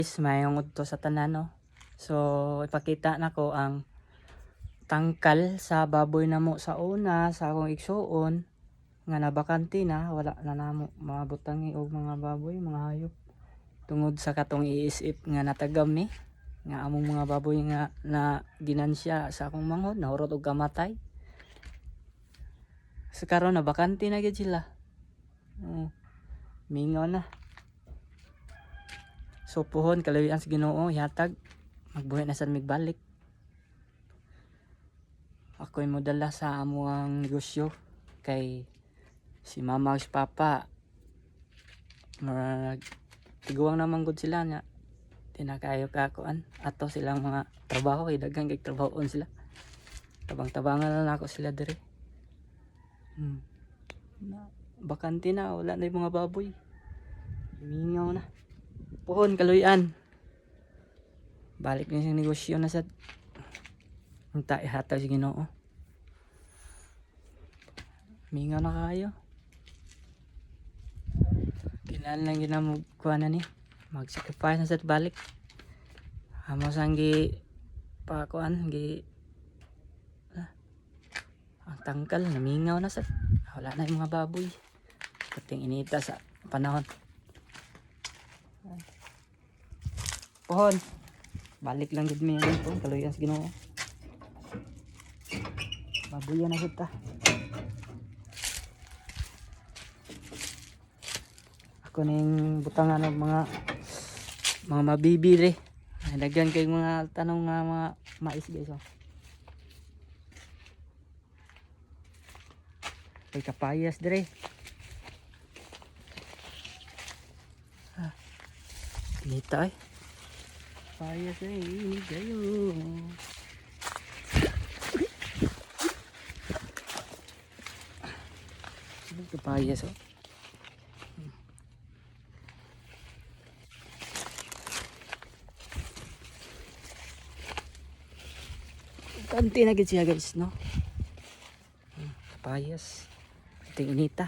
Mayong udto sa tanan no. So ipakita nako ang tangkal sa baboy namo sa una sa akong igsuon nga nabakante na, wala na namo mabutangi og mga baboy, mga hayop tungod sa katong iisip nga natagam ni nga among mga baboy nga na ginansya sa akong manghod nahurot og kamatay. Sa karon nabakante na gyud sila. Mingaw na. So puhon kalawian sa Ginoo ihatag magbuhi na sad migbalik. Ako'y modala sa amuang negosyo kay si mama ug si papa tiguang naman gud sila nga tinakayo kakuan ato silang mga trabaho kay daghang kay trabahoon sila. Tabang-tabangan na ako sila dire. Bakante na, wala na yung mga baboy. Mingaw na. Puhon kaluyan. Balik na siyang negosyo na sad. Unta ihatag sa Ginoo. Mingaw na kayo. Kinahanglan lang ginamog kuha na ni. Mag-sacrifice na sad balik. Amo sang gi pakuan gi ang tangkal namingaw na sad. Wala na yung mga baboy. Kating inita sa panahon. Puhon. Balik lang gid mi ito kaluyan sa Ginoo. Baboy na gud ta. Ako ning butangan og mga mabibili. Daghan kay mga tanong nga mga mais guys oh. Kay kapayas dire. Nita ay. Kapayas ay gayo. Kapayas oh. Kanti na gid siya guys no. Kapayas. Ito inita.